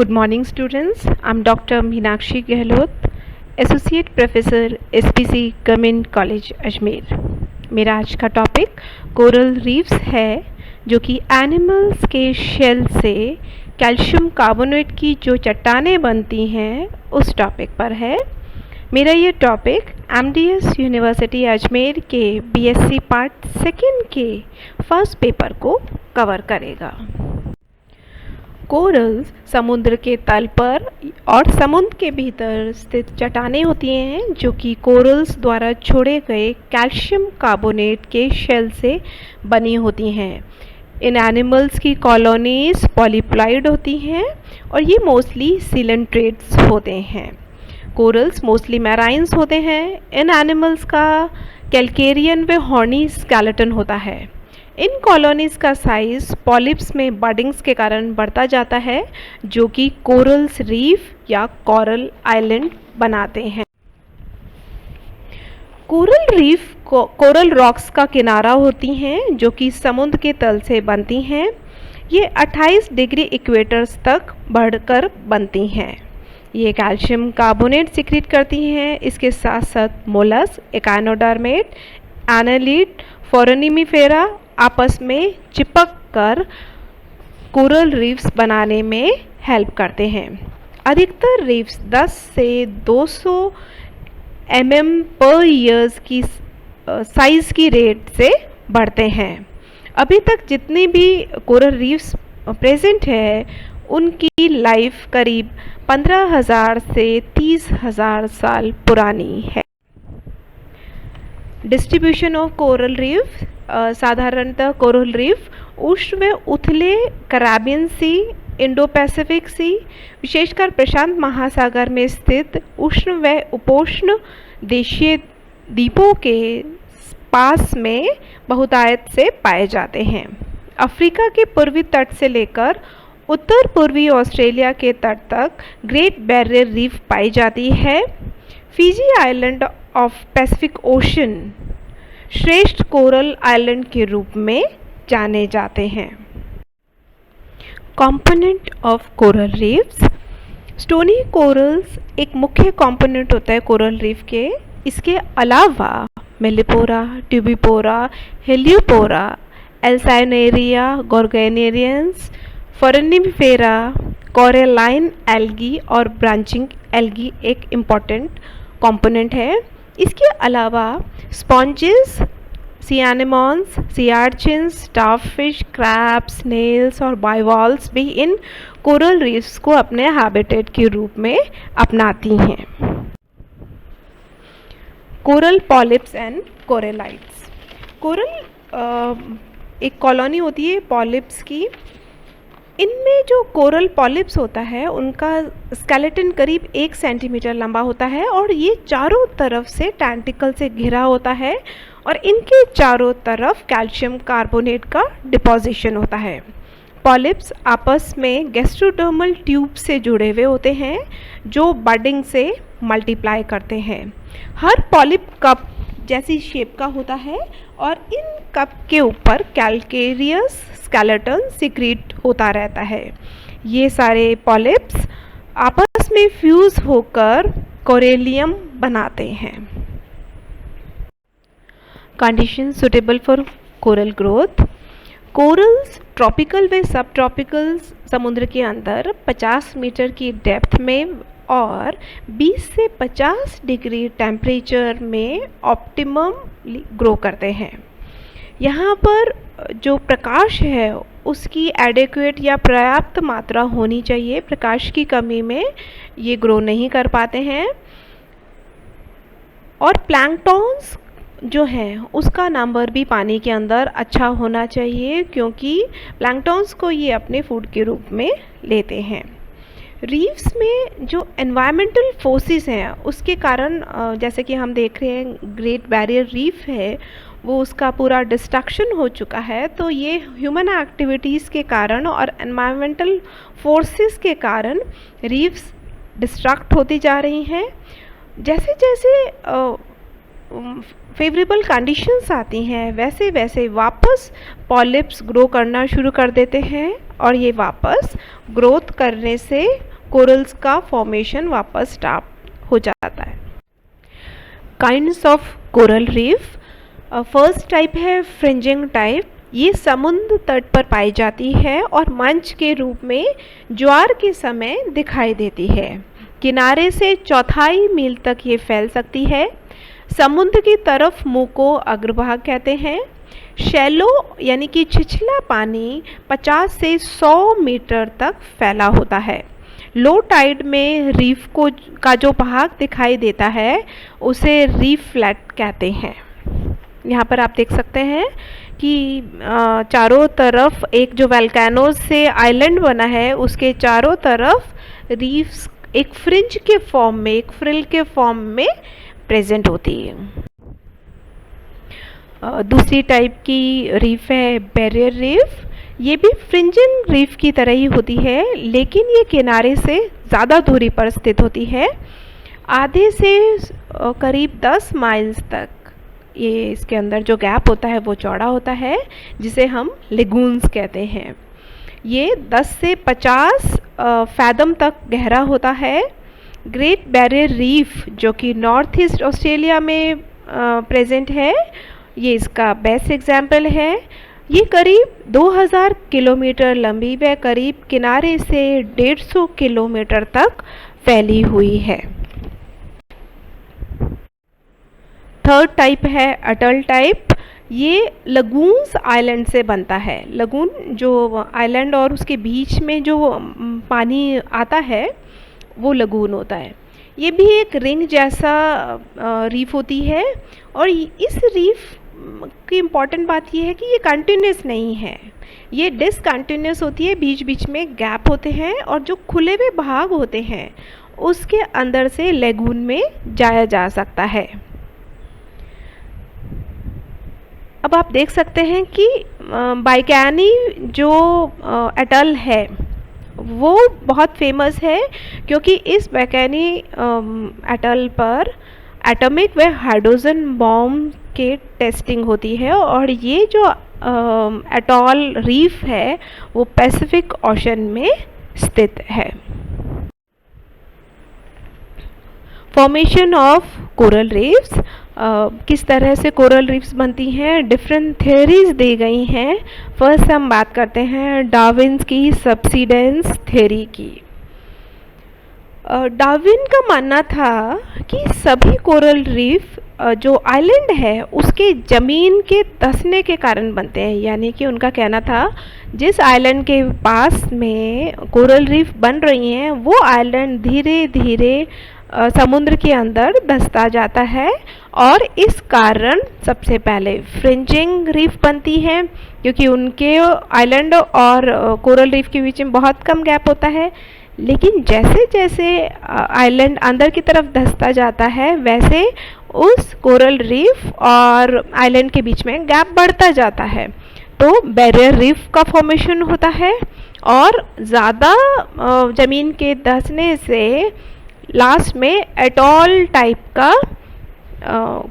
Good morning students. I'm Dr. Meenakshi Gehlot, Associate Professor SPC government college Ajmer. मेरा आज का topic coral reefs है, जो कि एनिमल्स के शेल से कैल्शियम कार्बोनेट की जो चट्टानें बनती हैं उस टॉपिक पर है। मेरा ये टॉपिक MDS यूनिवर्सिटी अजमेर के BSc पार्ट सेकेंड के फर्स्ट पेपर को कवर करेगा। कोरल्स समुद्र के तल पर और समुद्र के भीतर स्थित चट्टानें होती हैं, जो कि कोरल्स द्वारा छोड़े गए कैल्शियम कार्बोनेट के शेल से बनी होती हैं। इन एनिमल्स की कॉलोनीज पॉलीप्लॉइड होती हैं और ये मोस्टली सिलेंट्रेट्स होते हैं। कोरल्स मोस्टली मैराइन्स होते हैं। इन एनिमल्स का कैल्केरियन व हॉर्नी स्केलेटन होता है। इन कॉलोनीज़ का साइज़ पॉलिप्स में बडिंग्स के कारण बढ़ता जाता है, जो कि कोरल्स रीफ या कोरल आइलैंड बनाते हैं। कोरल रीफ कोरल रॉक्स का किनारा होती हैं, जो कि समुद्र के तल से बनती हैं। ये 28 डिग्री इक्वेटर्स तक बढ़कर बनती हैं। ये कैल्शियम कार्बोनेट सिक्रीट करती हैं। इसके साथ साथ मोलस्क, एकाइनोडर्मेट, एनालिड, फोरामिनिफेरा आपस में चिपक कर कोरल रीफ्स बनाने में हेल्प करते हैं। अधिकतर रीफ्स 10 से 200 mm पर ईयर्स की साइज़ की रेट से बढ़ते हैं। अभी तक जितनी भी कोरल रीफ्स प्रेजेंट है, उनकी लाइफ करीब 15,000 से 30,000 साल पुरानी है। डिस्ट्रीब्यूशन ऑफ कोरल रीफ, साधारणतः कोरल रीफ उष्ण व उथले कैरेबियन सी, इंडो पैसिफिक सी, विशेषकर प्रशांत महासागर में स्थित उष्ण व उपोष्ण देशीय द्वीपों के पास में बहुतायत से पाए जाते हैं। अफ्रीका के पूर्वी तट से लेकर उत्तर पूर्वी ऑस्ट्रेलिया के तट तक ग्रेट बैरियर रीफ पाई जाती है। Fiji island of Pacific ocean श्रेष्ठ कोरल आइलैंड के रूप में जाने जाते हैं। Component of coral reefs, stony corals एक मुख्य कंपोनेंट होता है कोरल रीफ के। इसके अलावा मेलिपोरा, ट्यूबिपोरा, हेलियोपोरा, एल्साइनेरिया, गोर्गोनेरियंस, फोरामिनिफेरा, कोरेलाइन एल्गी और ब्रांचिंग एल्गी एक इम्पॉर्टेंट कंपोनेंट है। इसके अलावा स्पॉन्जेस, सी एनेमोन्स, सी आर्चिन्स, स्टारफिश, क्रैब्स, स्नेल्स और बाइवॉल्व्स भी इन कोरल रीफ्स को अपने हैबिटेट के रूप में अपनाती हैं। Coral polyps and corallites. Coral एक कॉलोनी होती है पॉलिप्स की। इनमें जो कोरल पॉलिप्स होता है, उनका स्केलेटन करीब 1 सेंटीमीटर लंबा होता है और ये चारों तरफ से टेंटिकल से घिरा होता है और इनके चारों तरफ कैल्शियम कार्बोनेट का डिपोजिशन होता है। पॉलिप्स आपस में गैस्ट्रोडर्मल ट्यूब से जुड़े हुए होते हैं, जो बडिंग से मल्टीप्लाई करते हैं। हर पॉलिप कप जैसी शेप का होता है और इन कप के ऊपर कैल्केरियस स्केलेटन सिक्रीट होता रहता है। ये सारे पॉलिप्स आपस में फ्यूज होकर कोरेलियम बनाते हैं। Condition suitable for coral growth. Corals tropical व सब ट्रॉपिकल समुद्र के अंदर 50 मीटर की डेप्थ में और 20 से 50 डिग्री टेम्परेचर में ऑप्टिमम ग्रो करते हैं। यहाँ पर जो प्रकाश है उसकी एडिक्वेट या पर्याप्त मात्रा होनी चाहिए। प्रकाश की कमी में ये ग्रो नहीं कर पाते हैं। और प्लैंक्टॉन्स जो हैं उसका नंबर भी पानी के अंदर अच्छा होना चाहिए, क्योंकि प्लैंक्टॉन्स को ये अपने फूड के रूप में लेते हैं। रीफ्स में जो एनवायरमेंटल फोर्सेस हैं उसके कारण, जैसे कि हम देख रहे हैं ग्रेट बैरियर रीफ है, वो उसका पूरा डिस्ट्रक्शन हो चुका है। तो ये ह्यूमन एक्टिविटीज़ के कारण और एनवायरमेंटल फोर्सेस के कारण रीफ्स डिस्ट्रक्ट होती जा रही हैं। जैसे जैसे फेवरेबल कंडीशंस आती हैं, वैसे वैसे वापस पॉलिप्स ग्रो करना शुरू कर देते हैं और ये वापस ग्रोथ करने से कोरल्स का फॉर्मेशन वापस स्टार्ट हो जाता है। Kinds of coral reef, first type है फ्रिंजिंग टाइप। ये समुद्र तट पर पाई जाती है और मंच के रूप में ज्वार के समय दिखाई देती है। किनारे से चौथाई मील तक ये फैल सकती है। समुद्र की तरफ मुंह को अग्रभाग कहते हैं। शैलो यानी कि छिछला पानी 50 से 100 मीटर तक फैला होता है। लो टाइड में रीफ का जो भाग दिखाई देता है उसे रीफ फ्लैट कहते हैं। यहाँ पर आप देख सकते हैं कि चारों तरफ एक जो वोल्केनोज से आइलैंड बना है उसके चारों तरफ रीफ्स एक फ्रिंज के फॉर्म में, एक फ्रिल के फॉर्म में प्रेजेंट होती है। दूसरी टाइप की रीफ है बैरियर रीफ। ये भी फ्रिंजिंग रीफ की तरह ही होती है, लेकिन ये किनारे से ज़्यादा दूरी पर स्थित होती है। आधे से करीब 10 माइल्स तक ये इसके अंदर जो गैप होता है वो चौड़ा होता है, जिसे हम लेगून्स कहते हैं। ये 10 से 50 फैदम तक गहरा होता है। ग्रेट बैरियर रीफ जो कि नॉर्थ ईस्ट ऑस्ट्रेलिया में प्रेजेंट है, ये इसका बेस्ट एग्जाम्पल है। ये करीब 2000 किलोमीटर लंबी व करीब किनारे से 150 किलोमीटर तक फैली हुई है। थर्ड टाइप है अटल टाइप। ये लगून्स आइलैंड से बनता है। लगून जो आइलैंड और उसके बीच में जो पानी आता है वो लगून होता है। ये भी एक रिंग जैसा रीफ होती है और इस रीफ की इम्पॉर्टेंट बात ये है कि ये कंटिन्यूस नहीं है, ये डिसकंटिन्यूस होती है। बीच बीच में गैप होते हैं और जो खुले हुए भाग होते हैं उसके अंदर से लेगून में जाया जा सकता है। अब आप देख सकते हैं कि बाइकैनी जो अटल है वो बहुत फेमस है, क्योंकि इस बाइकैनी अटल पर एटॉमिक व हाइड्रोजन बॉम्ब के टेस्टिंग होती है और ये जो अटॉल रीफ है वो पैसिफिक ओशन में स्थित है। फॉर्मेशन ऑफ कोरल रीफ्स, किस तरह से कोरल रीफ्स बनती हैं, डिफरेंट थ्योरीज दी गई हैं। फर्स्ट हम बात करते हैं डार्विन्स की सबसिडेंस थ्योरी की। डार्विन का मानना था कि सभी कोरल रीफ जो आइलैंड है उसके ज़मीन के धंसने के कारण बनते हैं। यानी कि उनका कहना था जिस आइलैंड के पास में कोरल रीफ बन रही हैं वो आइलैंड धीरे धीरे समुद्र के अंदर धंसता जाता है और इस कारण सबसे पहले फ्रिंजिंग रीफ बनती है, क्योंकि उनके आइलैंड और कोरल रीफ के बीच में बहुत कम गैप होता है। लेकिन जैसे जैसे आइलैंड अंदर की तरफ धंसता जाता है वैसे उस कोरल रीफ और आइलैंड के बीच में गैप बढ़ता जाता है, तो बैरियर रीफ का फॉर्मेशन होता है और ज़्यादा ज़मीन के धंसने से लास्ट में एटॉल टाइप का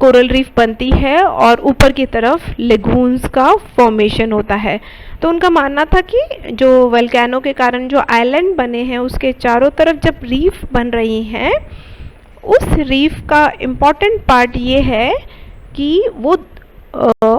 कोरल रीफ बनती है और ऊपर की तरफ लेगून्स का फॉर्मेशन होता है। तो उनका मानना था कि जो वोल्केनो के कारण जो आइलैंड बने हैं उसके चारों तरफ जब रीफ बन रही हैं उस रीफ का इम्पॉर्टेंट पार्ट ये है कि वो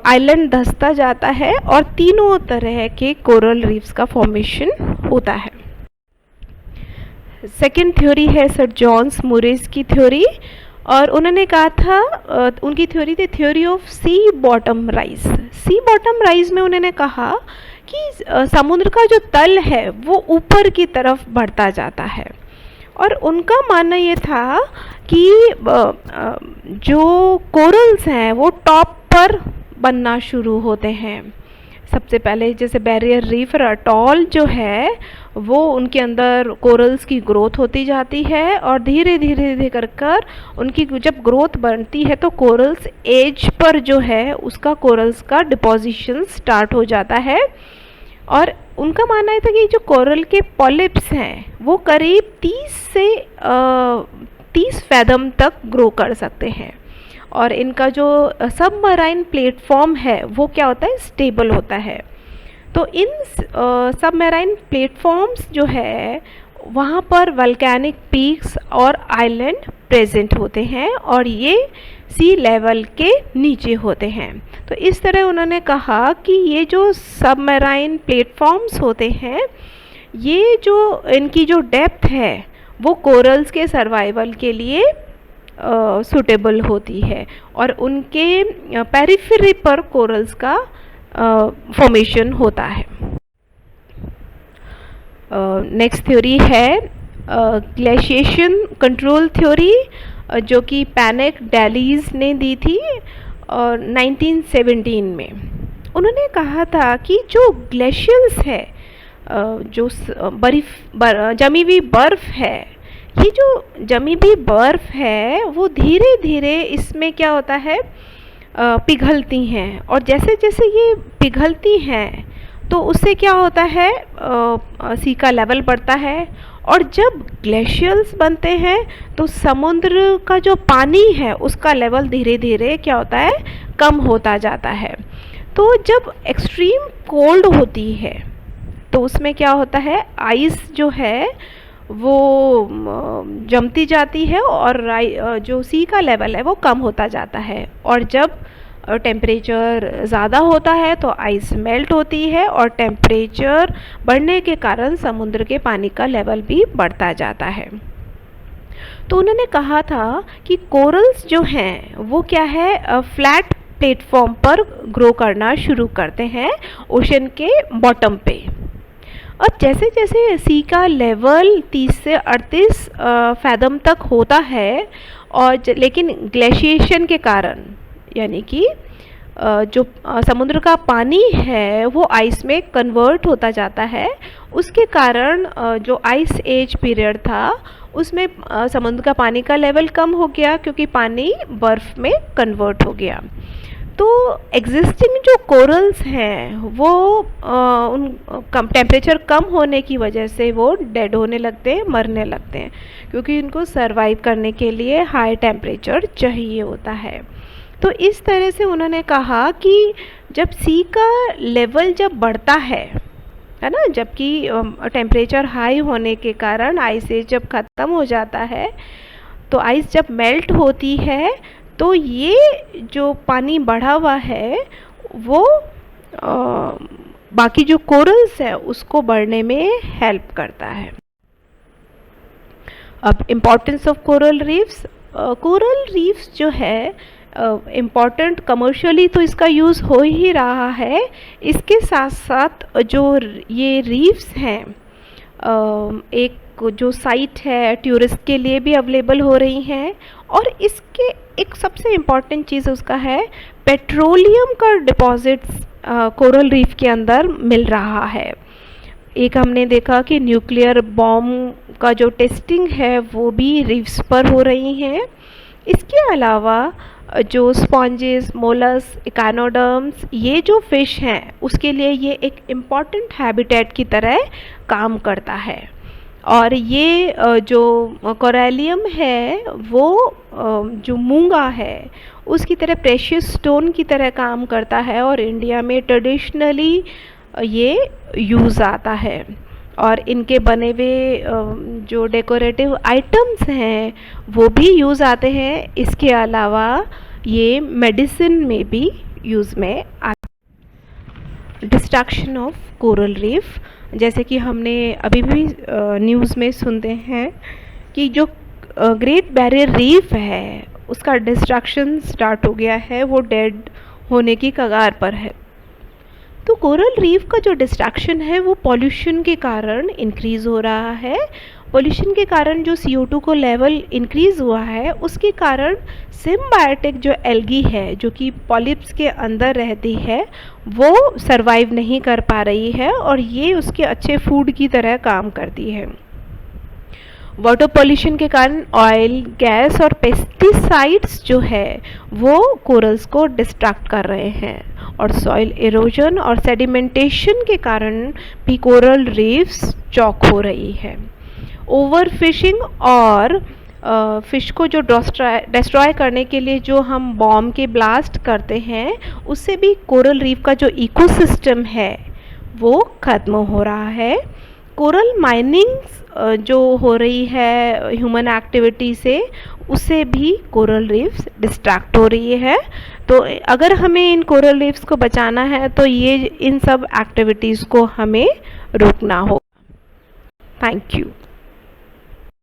आइलैंड धंसता जाता है और तीनों तरह के कोरल रीफ्स का फॉर्मेशन होता है। सेकेंड थ्योरी है सर जॉन्स मुरेस की थ्योरी, और उन्होंने कहा था उनकी थ्योरी थी theory of sea bottom rise. Sea bottom rise में उन्होंने कहा कि समुद्र का जो तल है वो ऊपर की तरफ बढ़ता जाता है और उनका मानना ये था कि जो कोरल्स हैं वो टॉप पर बनना शुरू होते हैं। सबसे पहले जैसे बैरियर रीफ और अटॉल जो है वो उनके अंदर कोरल्स की ग्रोथ होती जाती है और धीरे धीरे धीरे कर उनकी जब ग्रोथ बनती है तो कोरल्स एज पर जो है उसका कोरल्स का डिपोजिशन स्टार्ट हो जाता है। और उनका मानना था कि जो कोरल के पॉलिप्स हैं वो करीब 30 फैदम तक ग्रो कर सकते हैं और इनका जो सबमराइन प्लेटफॉर्म है वो क्या होता है, स्टेबल होता है। तो इन सबमराइन प्लेटफॉर्म्स जो है वहाँ पर वल्केनिक पीक्स और आइलैंड प्रेजेंट होते हैं और ये सी लेवल के नीचे होते हैं। तो इस तरह उन्होंने कहा कि ये जो सबमराइन प्लेटफॉर्म्स होते हैं, ये जो इनकी जो डेप्थ है वो कोरल्स के सर्वाइवल के लिए सूटेबल होती है और उनके पेरिफेरी पर कोरल्स का फॉर्मेशन होता है। नेक्स्ट थ्योरी है ग्लेशिएशन कंट्रोल थ्योरी, जो कि पैनिक डैलीज ने दी थी 1917 में। उन्होंने कहा था कि जो ग्लेशियर्स है, जो जमी हुई बर्फ़ है, ये जो जमी हुई बर्फ़ है वो धीरे धीरे इसमें क्या होता है, पिघलती हैं और जैसे जैसे ये पिघलती हैं तो उससे क्या होता है, सी का लेवल बढ़ता है और जब ग्लेशियर्स बनते हैं तो समुद्र का जो पानी है उसका लेवल धीरे धीरे क्या होता है, कम होता जाता है। तो जब एक्सट्रीम कोल्ड होती है तो उसमें क्या होता है, आइस जो है वो जमती जाती है और जो सी का लेवल है वो कम होता जाता है और जब टेम्परेचर ज़्यादा होता है तो आइस मेल्ट होती है और टेम्परेचर बढ़ने के कारण समुद्र के पानी का लेवल भी बढ़ता जाता है। तो उन्होंने कहा था कि कोरल्स जो हैं वो क्या है, फ्लैट प्लेटफॉर्म पर ग्रो करना शुरू करते हैं ओशन के बॉटम पे। और जैसे जैसे सी का लेवल 30 से 38 फैदम तक होता है और लेकिन ग्लेशिएशन के कारण, यानी कि जो समुद्र का पानी है वो आइस में कन्वर्ट होता जाता है, उसके कारण जो आइस एज पीरियड था उसमें समुद्र का पानी का लेवल कम हो गया क्योंकि पानी बर्फ़ में कन्वर्ट हो गया। तो एग्जिस्टिंग जो कोरल्स हैं वो उन टेम्परेचर कम होने की वजह से वो डेड होने लगते हैं, मरने लगते हैं, क्योंकि उनको सरवाइव करने के लिए हाई टेम्परेचर चाहिए होता है। तो इस तरह से उन्होंने कहा कि जब सी का लेवल जब बढ़ता है ना, जबकि टेम्परेचर हाई होने के कारण आइस एज जब ख़त्म हो जाता है तो आइस जब मेल्ट होती है तो ये जो पानी बढ़ा हुआ है वो बाकी जो कोरल्स है उसको बढ़ने में हेल्प करता है। अब इम्पोर्टेंस ऑफ कोरल रीफ्स जो है इम्पॉर्टेंट कमर्शियली तो इसका यूज़ हो ही रहा है, इसके साथ साथ जो ये रीफ्स हैं एक जो साइट है टूरिस्ट के लिए भी अवेलेबल हो रही हैं और इसके एक सबसे इम्पॉर्टेंट चीज़ उसका है पेट्रोलियम का डिपॉजिट्स कोरल रीफ के अंदर मिल रहा है। एक हमने देखा कि न्यूक्लियर बॉम्ब का जो टेस्टिंग है वो भी रीफ्स पर हो रही हैं। इसके अलावा जो स्पॉन्जेस, मोलस, इकानोडर्म्स, ये जो फ़िश हैं उसके लिए ये एक इम्पॉर्टेंट हैबिटेट की तरह काम करता है और ये जो कोरेलियम है वो जो मूंगा है उसकी तरह प्रेशियस स्टोन की तरह काम करता है और इंडिया में ट्रेडिशनली ये यूज़ आता है और इनके बने हुए जो डेकोरेटिव आइटम्स हैं वो भी यूज़ आते हैं। इसके अलावा ये मेडिसिन में भी यूज़ में आते। डिस्ट्रक्शन ऑफ कोरल रीफ, जैसे कि हमने अभी भी न्यूज़ में सुनते हैं कि जो ग्रेट बैरियर रीफ है उसका डिस्ट्रक्शन स्टार्ट हो गया है, वो डेड होने की कगार पर है। तो कोरल रीफ का जो डिस्ट्रक्शन है वो पॉल्यूशन के कारण इंक्रीज़ हो रहा है। पॉल्यूशन के कारण जो CO2 को लेवल इंक्रीज़ हुआ है उसके कारण सिम्बायोटिक जो एल्गी है जो कि पॉलिप्स के अंदर रहती है वो सरवाइव नहीं कर पा रही है और ये उसके अच्छे फूड की तरह काम करती है। वाटर पॉल्यूशन के कारण ऑयल, गैस और पेस्टिसाइड्स जो है वो कोरल्स को डिस्ट्रैक्ट कर रहे हैं और सॉइल इरोजन और सेडिमेंटेशन के कारण भी कोरल रीफ्स चॉक हो रही है। ओवर फिशिंग और फ़िश को जो डिस्ट्रॉय करने के लिए जो हम बॉम्ब के ब्लास्ट करते हैं उससे भी कोरल रीफ का जो इकोसिस्टम है वो ख़त्म हो रहा है कोरल माइनिंग जो हो रही है ह्यूमन एक्टिविटी से, उससे भी कोरल रीफ्स डिस्ट्रैक्ट हो रही है। तो अगर हमें इन कोरल रीफ्स को बचाना है तो ये इन सब एक्टिविटीज़ को हमें रोकना होगा। Thank you.